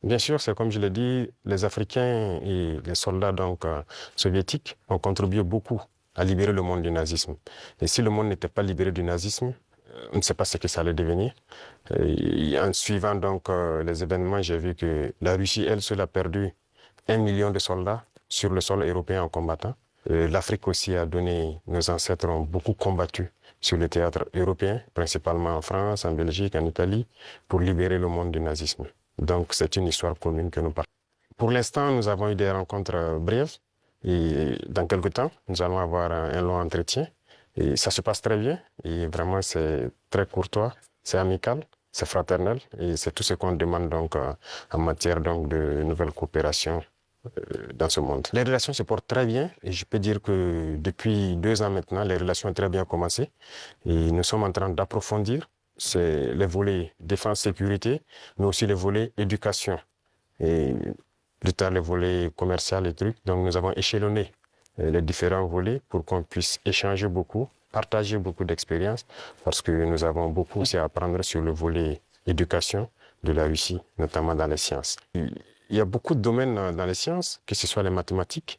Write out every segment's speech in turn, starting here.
Bien sûr, c'est comme je l'ai dit, les Africains et les soldats soviétiques ont contribué beaucoup à libérer le monde du nazisme. Et si le monde n'était pas libéré du nazisme, on ne sait pas ce que ça allait devenir. Et en suivant les événements, j'ai vu que la Russie, elle seule, a perdu 1 million de soldats sur le sol européen en combattant. L'Afrique aussi a donné, nos ancêtres ont beaucoup combattu sur le théâtre européen, principalement en France, en Belgique, en Italie, pour libérer le monde du nazisme. Donc c'est une histoire commune que nous partons. Pour l'instant, nous avons eu des rencontres brèves et dans quelques temps, nous allons avoir un long entretien. Et ça se passe très bien et vraiment c'est très courtois, c'est amical, c'est fraternel et c'est tout ce qu'on demande en matière de nouvelles coopérations dans ce monde. Les relations se portent très bien et je peux dire que depuis 2 ans maintenant, les relations ont très bien commencé et nous sommes en train d'approfondir les volets défense-sécurité, mais aussi les volets éducation et plus tard les volets commercial et trucs. Donc nous avons échelonné les différents volets pour qu'on puisse échanger beaucoup, partager beaucoup d'expériences parce que nous avons beaucoup aussi à apprendre sur le volet éducation de la Russie, notamment dans les sciences. Il y a beaucoup de domaines dans les sciences, que ce soit les mathématiques,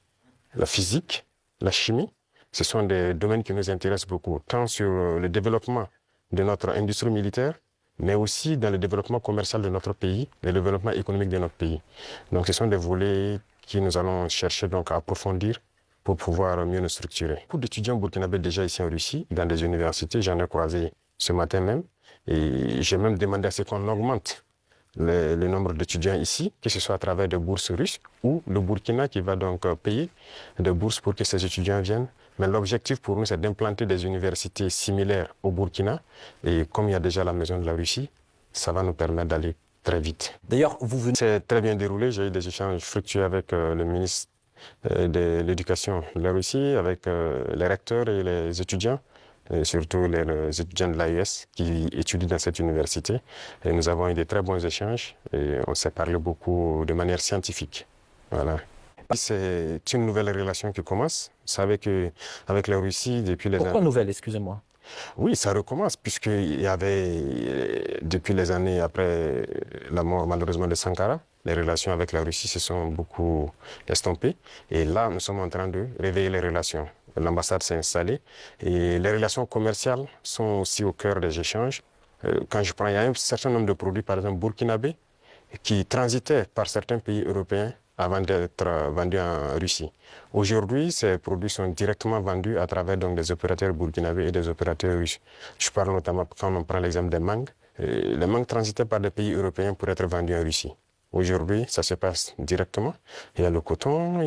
la physique, la chimie. Ce sont des domaines qui nous intéressent beaucoup, tant sur le développement de notre industrie militaire, mais aussi dans le développement commercial de notre pays, le développement économique de notre pays. Donc ce sont des volets que nous allons chercher à approfondir pour pouvoir mieux nous structurer. Beaucoup d'étudiants burkinabés déjà ici en Russie, dans des universités, j'en ai croisé ce matin même, et j'ai même demandé à ce qu'on augmente le nombre d'étudiants ici, que ce soit à travers des bourses russes ou le Burkina qui va payer des bourses pour que ces étudiants viennent. Mais l'objectif pour nous, c'est d'implanter des universités similaires au Burkina. Et comme il y a déjà la maison de la Russie, ça va nous permettre d'aller très vite. D'ailleurs, vous venez... C'est très bien déroulé. J'ai eu des échanges fructueux avec le ministre de l'Éducation de la Russie, avec les recteurs et les étudiants. Et surtout les étudiants de l'AES qui étudient dans cette université. Et nous avons eu de très bons échanges et on s'est parlé beaucoup de manière scientifique. Voilà. C'est une nouvelle relation qui commence. Vous savez qu'avec la Russie, depuis les années... Pourquoi nouvelle, excusez-moi? Oui, ça recommence, puisqu'il y avait, depuis les années après la mort malheureusement de Sankara, les relations avec la Russie se sont beaucoup estompées. Et là, nous sommes en train de réveiller les relations. L'ambassade s'est installée et les relations commerciales sont aussi au cœur des échanges. Quand je prends, il y a un certain nombre de produits, par exemple burkinabés, qui transitaient par certains pays européens avant d'être vendus en Russie. Aujourd'hui, ces produits sont directement vendus à travers des opérateurs burkinabés et des opérateurs russes. Je parle notamment, quand on prend l'exemple des mangues, les mangues transitaient par des pays européens pour être vendus en Russie. Aujourd'hui, ça se passe directement. Il y a le coton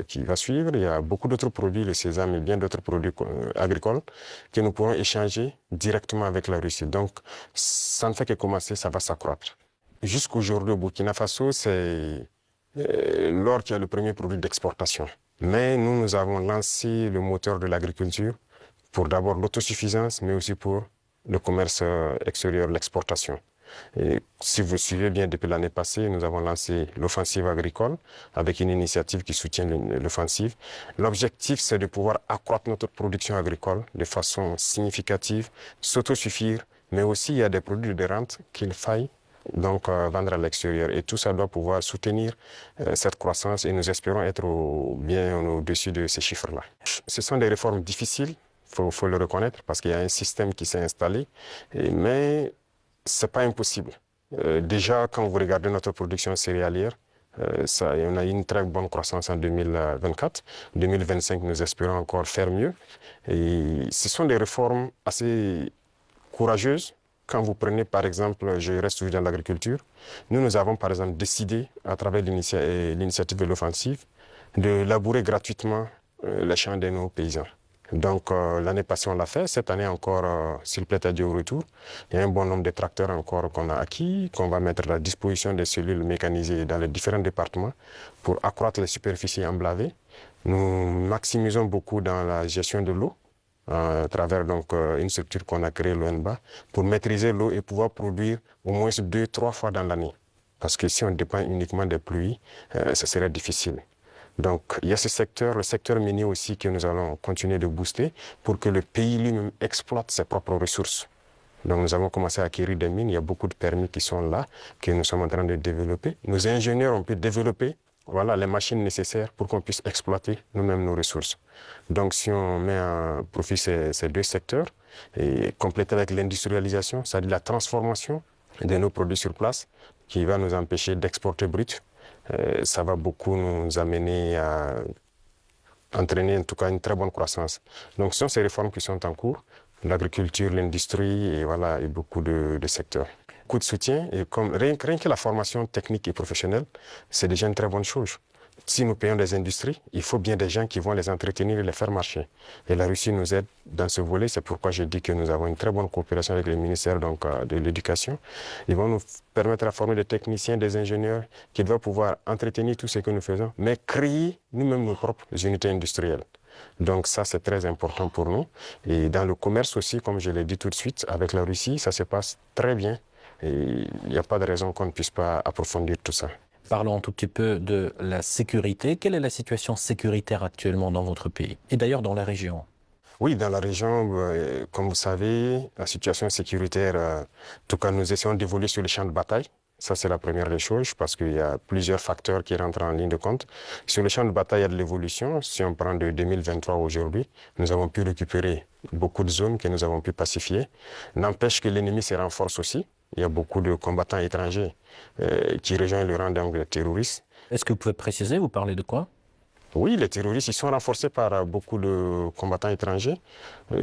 qui va suivre, il y a beaucoup d'autres produits, le sésame et bien d'autres produits agricoles que nous pourrons échanger directement avec la Russie. Donc, ça ne fait que commencer, ça va s'accroître. Jusqu'aujourd'hui, au Burkina Faso, c'est l'or qui est le premier produit d'exportation. Mais nous avons lancé le moteur de l'agriculture pour d'abord l'autosuffisance, mais aussi pour le commerce extérieur, l'exportation. Et si vous suivez bien, depuis l'année passée, nous avons lancé l'offensive agricole avec une initiative qui soutient l'offensive. L'objectif, c'est de pouvoir accroître notre production agricole de façon significative, s'autosuffire, mais aussi il y a des produits de rente qu'il faille vendre à l'extérieur. Et tout ça doit pouvoir soutenir cette croissance et nous espérons être bien au-dessus de ces chiffres-là. Ce sont des réformes difficiles, faut le reconnaître, parce qu'il y a un système qui s'est installé, mais c'est pas impossible. Déjà, quand vous regardez notre production céréalière, on a eu une très bonne croissance en 2024. 2025, nous espérons encore faire mieux. Et ce sont des réformes assez courageuses. Quand vous prenez, par exemple, je reste toujours dans l'agriculture, nous avons, par exemple, décidé, à travers l'initiative de l'offensive, de labourer gratuitement les champs de nos paysans. Donc, l'année passée, on l'a fait. Cette année encore, s'il plaît à Dieu au retour, il y a un bon nombre de tracteurs encore qu'on a acquis, qu'on va mettre à la disposition des cellules mécanisées dans les différents départements pour accroître les superficies emblavées. Nous maximisons beaucoup dans la gestion de l'eau, à travers une structure qu'on a créée, l'ONBA, pour maîtriser l'eau et pouvoir produire au moins 2-3 fois dans l'année. Parce que si on dépend uniquement des pluies, ça serait difficile. Donc, il y a ce secteur, le secteur minier aussi, que nous allons continuer de booster pour que le pays lui-même exploite ses propres ressources. Donc nous avons commencé à acquérir des mines. Il y a beaucoup de permis qui sont là, que nous sommes en train de développer. Nos ingénieurs ont pu développer voilà, les machines nécessaires pour qu'on puisse exploiter nous-mêmes nos ressources. Donc si on met à profit ces deux secteurs, et compléter avec l'industrialisation, c'est-à-dire la transformation de nos produits sur place, qui va nous empêcher d'exporter brut, ça va beaucoup nous amener à entraîner en tout cas une très bonne croissance. Donc ce sont ces réformes qui sont en cours, l'agriculture, l'industrie et, voilà, et beaucoup de secteurs. Beaucoup de soutien, et comme, rien que la formation technique et professionnelle, c'est déjà une très bonne chose. Si nous payons des industries, il faut bien des gens qui vont les entretenir et les faire marcher. Et la Russie nous aide dans ce volet. C'est pourquoi je dis que nous avons une très bonne coopération avec le ministère donc, de l'Éducation. Ils vont nous permettre de former des techniciens, des ingénieurs qui doivent pouvoir entretenir tout ce que nous faisons, mais créer nous-mêmes nos propres unités industrielles. Donc ça, c'est très important pour nous. Et dans le commerce aussi, comme je l'ai dit tout de suite, avec la Russie, ça se passe très bien. Et il n'y a pas de raison qu'on ne puisse pas approfondir tout ça. Parlons un tout petit peu de la sécurité. Quelle est la situation sécuritaire actuellement dans votre pays et d'ailleurs dans la région? Oui, dans la région, comme vous savez, la situation sécuritaire, en tout cas, nous essayons d'évoluer sur le champ de bataille. Ça, c'est la première des choses parce qu'il y a plusieurs facteurs qui rentrent en ligne de compte. Sur le champ de bataille, il y a de l'évolution. Si on prend de 2023 aujourd'hui, nous avons pu récupérer beaucoup de zones que nous avons pu pacifier. N'empêche que l'ennemi se renforce aussi. Il y a beaucoup de combattants étrangers qui rejoignent le rang des terroristes. Est-ce que vous pouvez préciser, vous parlez de quoi? Oui, les terroristes, ils sont renforcés par beaucoup de combattants étrangers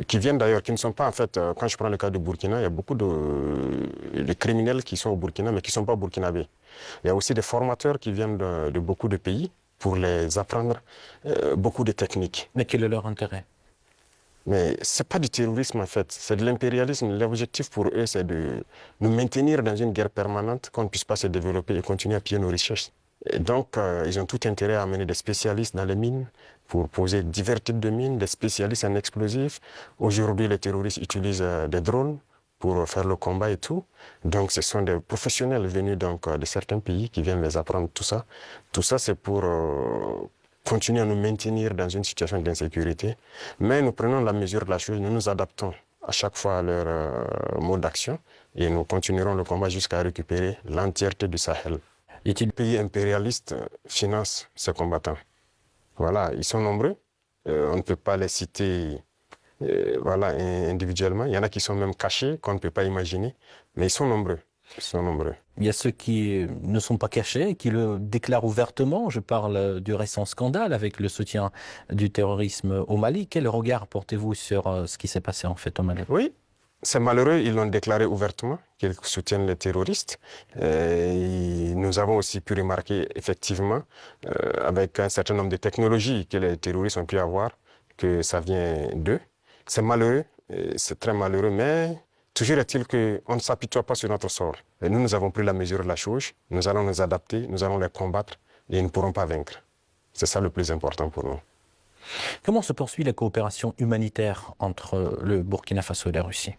qui viennent d'ailleurs, qui ne sont pas en fait, quand je prends le cas du Burkina, il y a beaucoup de criminels qui sont au Burkina mais qui ne sont pas burkinabés. Il y a aussi des formateurs qui viennent de beaucoup de pays pour les apprendre beaucoup de techniques. Mais quel est leur intérêt? Mais ce n'est pas du terrorisme en fait, c'est de l'impérialisme. L'objectif pour eux, c'est de nous maintenir dans une guerre permanente, qu'on ne puisse pas se développer et continuer à piller nos richesses. Et donc, ils ont tout intérêt à amener des spécialistes dans les mines pour poser divers types de mines, des spécialistes en explosifs. Aujourd'hui, les terroristes utilisent des drones pour faire le combat et tout. Donc, ce sont des professionnels venus donc, de certains pays qui viennent les apprendre tout ça. Tout ça, c'est pour continuer à nous maintenir dans une situation d'insécurité. Mais nous prenons la mesure de la chose, nous nous adaptons à chaque fois à leur mode d'action et nous continuerons le combat jusqu'à récupérer l'entièreté du Sahel. Les pays impérialistes financent ces combattants. Voilà, ils sont nombreux. On ne peut pas les citer voilà, individuellement. Il y en a qui sont même cachés, qu'on ne peut pas imaginer. Mais ils sont nombreux. Ils sont nombreux. Il y a ceux qui ne sont pas cachés, qui le déclarent ouvertement. Je parle du récent scandale avec le soutien du terrorisme au Mali. Quel regard portez-vous sur ce qui s'est passé en fait au Mali? Oui. C'est malheureux, ils l'ont déclaré ouvertement, qu'ils soutiennent les terroristes. Et nous avons aussi pu remarquer, effectivement, avec un certain nombre de technologies que les terroristes ont pu avoir, que ça vient d'eux. C'est malheureux, c'est très malheureux, mais toujours est-il qu'on ne s'apitoie pas sur notre sort. Et nous avons pris la mesure de la chose, nous allons nous adapter, nous allons les combattre et ils ne pourront pas vaincre. C'est ça le plus important pour nous. Comment se poursuit la coopération humanitaire entre le Burkina Faso et la Russie?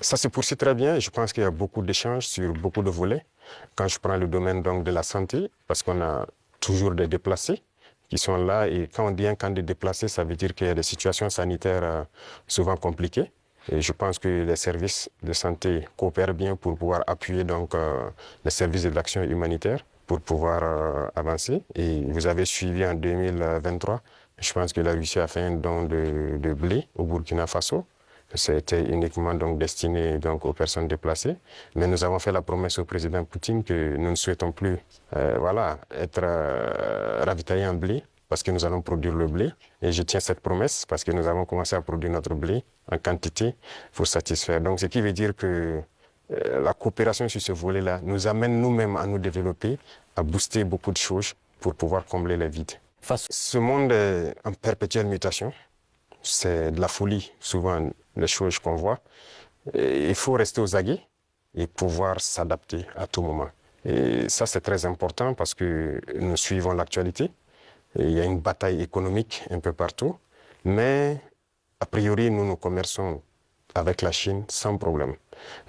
Ça se poursuit très bien et je pense qu'il y a beaucoup d'échanges sur beaucoup de volets. Quand je prends le domaine donc, de la santé, parce qu'on a toujours des déplacés qui sont là et quand on dit un camp de déplacés, ça veut dire qu'il y a des situations sanitaires souvent compliquées. Et je pense que les services de santé coopèrent bien pour pouvoir appuyer donc, les services de l'action humanitaire pour pouvoir avancer. Et vous avez suivi en 2023, je pense que la Russie a fait un don de blé au Burkina Faso. C'était uniquement donc destiné donc aux personnes déplacées. Mais nous avons fait la promesse au président Poutine que nous ne souhaitons plus voilà, être ravitaillés en blé parce que nous allons produire le blé. Et je tiens cette promesse parce que nous avons commencé à produire notre blé en quantité pour satisfaire. Donc ce qui veut dire que la coopération sur ce volet-là nous amène nous-mêmes à nous développer, à booster beaucoup de choses pour pouvoir combler les vides. Ce monde est en perpétuelle mutation. C'est de la folie, souvent, les choses qu'on voit. Et il faut rester aux aguets et pouvoir s'adapter à tout moment. Et ça, c'est très important parce que nous suivons l'actualité. Il y a une bataille économique un peu partout. Mais, a priori, nous commerçons avec la Chine sans problème.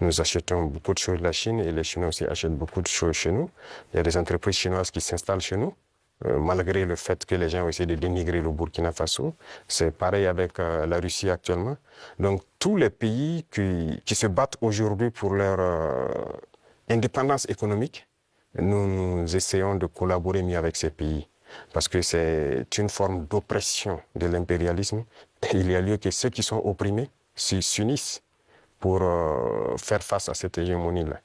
Nous achetons beaucoup de choses de la Chine et les Chinois aussi achètent beaucoup de choses chez nous. Il y a des entreprises chinoises qui s'installent chez nous. malgré le fait que les gens ont essayé de dénigrer le Burkina Faso. C'est pareil avec la Russie actuellement. Donc tous les pays qui se battent aujourd'hui pour leur indépendance économique, nous essayons de collaborer mieux avec ces pays. Parce que c'est une forme d'oppression de l'impérialisme. Il y a lieu que ceux qui sont opprimés s'unissent pour faire face à cette hégémonie-là.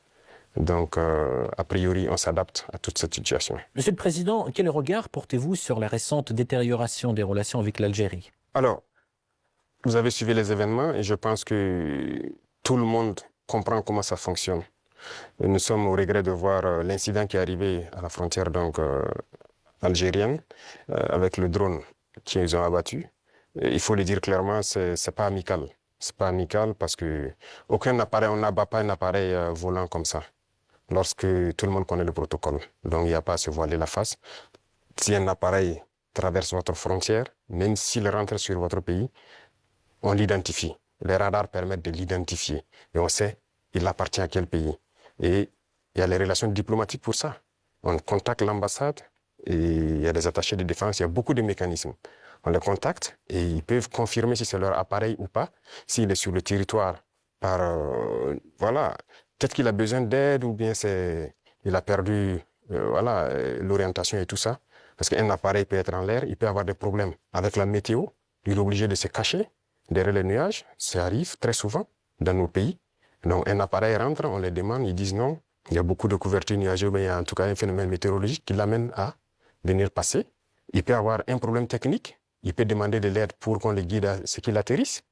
Donc, a priori, on s'adapte à toute cette situation. Monsieur le Président, quel regard portez-vous sur la récente détérioration des relations avec l'Algérie? Alors, vous avez suivi les événements et je pense que tout le monde comprend comment ça fonctionne. Et nous sommes au regret de voir l'incident qui est arrivé à la frontière algérienne avec le drone qu'ils ont abattu. Et il faut le dire clairement, c'est pas amical. C'est pas amical parce que aucun appareil, on n'abat pas un appareil volant comme ça. Lorsque tout le monde connaît le protocole. Donc, il n'y a pas à se voiler la face. Si un appareil traverse votre frontière, même s'il rentre sur votre pays, on l'identifie. Les radars permettent de l'identifier. Et on sait, il appartient à quel pays. Et il y a les relations diplomatiques pour ça. On contacte l'ambassade et il y a des attachés de défense, il y a beaucoup de mécanismes. On les contacte et ils peuvent confirmer si c'est leur appareil ou pas, s'il est sur le territoire voilà, peut-être qu'il a besoin d'aide ou bien il a perdu l'orientation et tout ça. Parce qu'un appareil peut être en l'air, il peut avoir des problèmes avec la météo. Il est obligé de se cacher derrière les nuages. Ça arrive très souvent dans nos pays. Donc un appareil rentre, on les demande, ils disent non. Il y a beaucoup de couverture nuageuse, mais il y a en tout cas un phénomène météorologique qui l'amène à venir passer. Il peut avoir un problème technique. Il peut demander de l'aide pour qu'on le guide à ce qu'il atterrisse.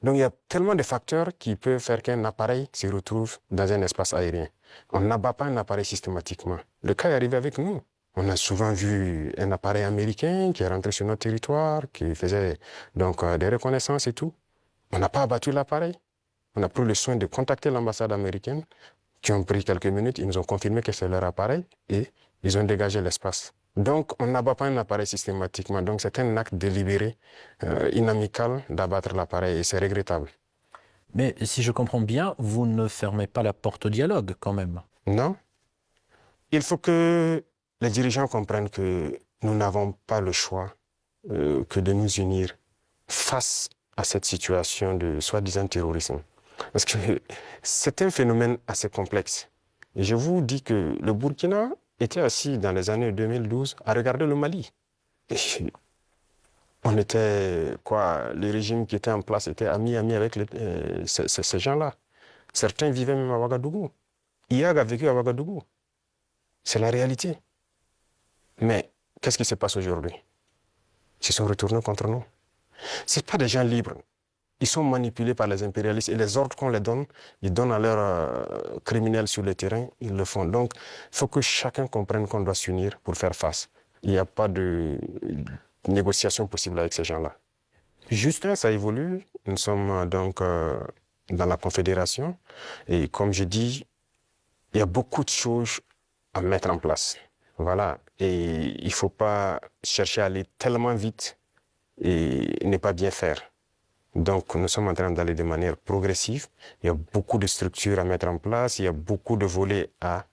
Donc il y a tellement de facteurs qui peuvent faire qu'un appareil se retrouve dans un espace aérien. On n'abat pas un appareil systématiquement. Le cas est arrivé avec nous. On a souvent vu un appareil américain qui est rentré sur notre territoire, qui faisait donc des reconnaissances et tout. On n'a pas abattu l'appareil. On a pris le soin de contacter l'ambassade américaine, qui ont pris quelques minutes, ils nous ont confirmé que c'est leur appareil et ils ont dégagé l'espace. Donc, on n'abat pas un appareil systématiquement. Donc, c'est un acte délibéré, inamical d'abattre l'appareil et c'est regrettable. Mais si je comprends bien, vous ne fermez pas la porte au dialogue quand même. Non. Il faut que les dirigeants comprennent que nous n'avons pas le choix que de nous unir face à cette situation de soi-disant terrorisme. Parce que c'est un phénomène assez complexe. Et je vous dis que le Burkina était assis dans les années 2012 à regarder le Mali. Et on était, le régime qui était en place était ami avec ces gens-là. Certains vivaient même à Ouagadougou. IAG a vécu à Ouagadougou. C'est la réalité. Mais qu'est-ce qui se passe aujourd'hui? Ils se sont retournés contre nous. Ce pas des gens libres. Ils sont manipulés par les impérialistes et les ordres qu'on les donne, ils donnent à leurs criminels sur le terrain, ils le font. Donc, il faut que chacun comprenne qu'on doit s'unir pour faire face. Il n'y a pas de négociation possible avec ces gens-là. Juste, ça évolue. Nous sommes donc dans la Confédération et comme je dis, il y a beaucoup de choses à mettre en place. Voilà. Et il ne faut pas chercher à aller tellement vite et ne pas bien faire. Donc, nous sommes en train d'aller de manière progressive. Il y a beaucoup de structures à mettre en place. Il y a beaucoup de volets à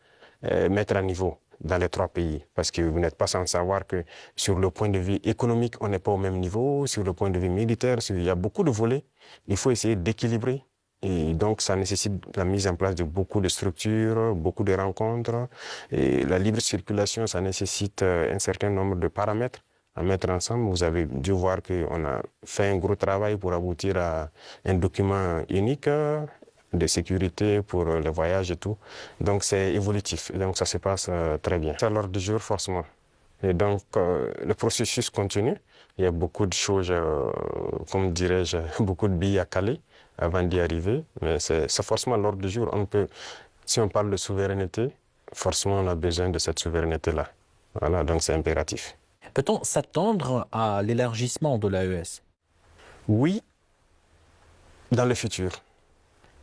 mettre à niveau dans les trois pays. Parce que vous n'êtes pas sans savoir que sur le point de vue économique, on n'est pas au même niveau. Sur le point de vue militaire, il y a beaucoup de volets. Il faut essayer d'équilibrer. Et donc, ça nécessite la mise en place de beaucoup de structures, beaucoup de rencontres. Et la libre circulation, ça nécessite un certain nombre de paramètres à mettre ensemble. Vous avez dû voir qu'on a fait un gros travail pour aboutir à un document unique de sécurité pour les voyages et tout. Donc c'est évolutif, donc ça se passe très bien. C'est à l'ordre du jour forcément. Et donc le processus continue. Il y a beaucoup de choses, comme dirais-je, beaucoup de billes à caler avant d'y arriver. Mais c'est forcément à l'ordre du jour. Si on parle de souveraineté, forcément on a besoin de cette souveraineté-là. Voilà, donc c'est impératif. Peut-on s'attendre à l'élargissement de l'AES? Oui, dans le futur.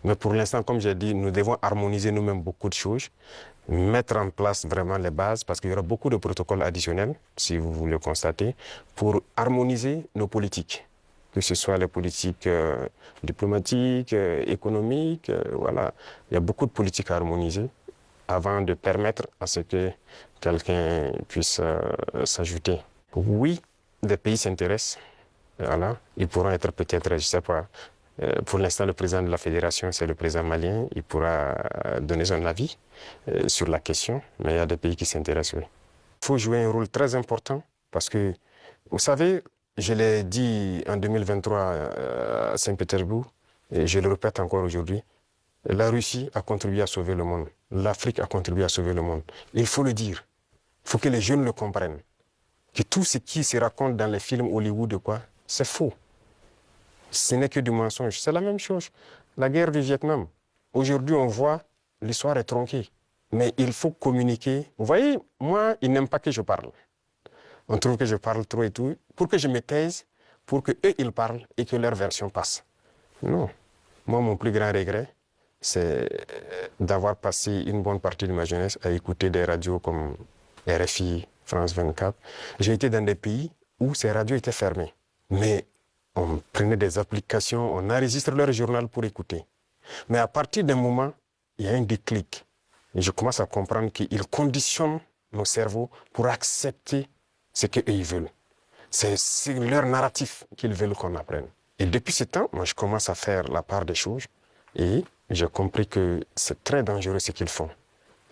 Mais pour l'instant, comme j'ai dit, nous devons harmoniser nous-mêmes beaucoup de choses, mettre en place vraiment les bases, parce qu'il y aura beaucoup de protocoles additionnels, si vous le constatez, pour harmoniser nos politiques, que ce soit les politiques diplomatiques, économiques, voilà. Il y a beaucoup de politiques à harmoniser avant de permettre à ce que quelqu'un puisse s'ajouter. Oui, des pays s'intéressent. Voilà. Ils pourront être peut-être, je ne sais pas, pour l'instant, le président de la fédération, c'est le président malien. Il pourra donner son avis sur la question, mais il y a des pays qui s'intéressent, oui. Il faut jouer un rôle très important parce que, vous savez, je l'ai dit en 2023 à Saint-Pétersbourg, et je le répète encore aujourd'hui, la Russie a contribué à sauver le monde. L'Afrique a contribué à sauver le monde. Il faut le dire. Il faut que les jeunes le comprennent. Que tout ce qui se raconte dans les films Hollywood, c'est faux. Ce n'est que du mensonge. C'est la même chose. La guerre du Vietnam. Aujourd'hui, on voit, l'histoire est tronquée. Mais il faut communiquer. Vous voyez, moi, ils n'aiment pas que je parle. On trouve que je parle trop et tout. Pour que je me taise, pour qu'eux, ils parlent et que leur version passe. Non. Moi, mon plus grand regret, c'est d'avoir passé une bonne partie de ma jeunesse à écouter des radios comme RFI, France 24. J'ai été dans des pays où ces radios étaient fermées. Mais on prenait des applications, on enregistre leur journal pour écouter. Mais à partir d'un moment, il y a un déclic. Et je commence à comprendre qu'ils conditionnent nos cerveaux pour accepter ce qu'ils veulent. C'est leur narratif qu'ils veulent qu'on apprenne. Et depuis ce temps, moi, je commence à faire la part des choses et j'ai compris que c'est très dangereux ce qu'ils font.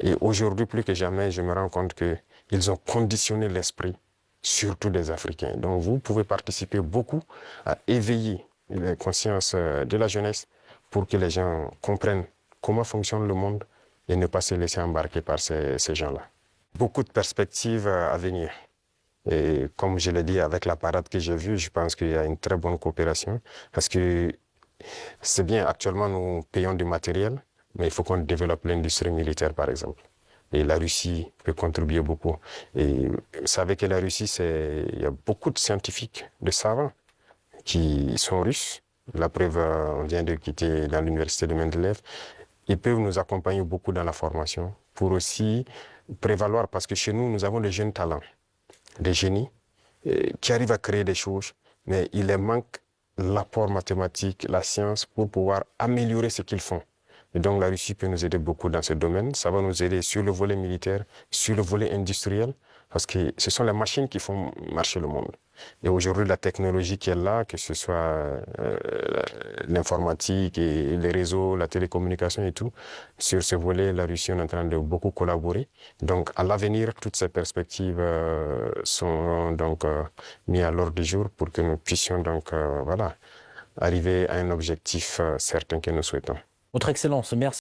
Et aujourd'hui, plus que jamais, je me rends compte qu'ils ont conditionné l'esprit, surtout des Africains. Donc, vous pouvez participer beaucoup à éveiller les consciences de la jeunesse pour que les gens comprennent comment fonctionne le monde et ne pas se laisser embarquer par ces gens-là. Beaucoup de perspectives à venir. Et comme je l'ai dit, avec la parade que j'ai vue, je pense qu'il y a une très bonne coopération. Parce que c'est bien, actuellement, nous payons du matériel, mais il faut qu'on développe l'industrie militaire, par exemple. Et la Russie peut contribuer beaucoup. Et vous savez que la Russie, il y a beaucoup de scientifiques, de savants qui sont russes. La preuve, on vient de quitter dans l'université de Mendeleev. Ils peuvent nous accompagner beaucoup dans la formation pour aussi prévaloir, parce que chez nous, nous avons de jeunes talents, des génies qui arrivent à créer des choses, mais il leur manque l'apport mathématique, la science pour pouvoir améliorer ce qu'ils font. Et donc la Russie peut nous aider beaucoup dans ce domaine. Ça va nous aider sur le volet militaire, sur le volet industriel, parce que ce sont les machines qui font marcher le monde. Et aujourd'hui, la technologie qui est là, que ce soit l'informatique et les réseaux, la télécommunication et tout, sur ce volet, la Russie est en train de beaucoup collaborer. Donc à l'avenir, toutes ces perspectives sont donc mises à l'ordre du jour pour que nous puissions donc voilà, arriver à un objectif certain que nous souhaitons. Votre Excellence, merci.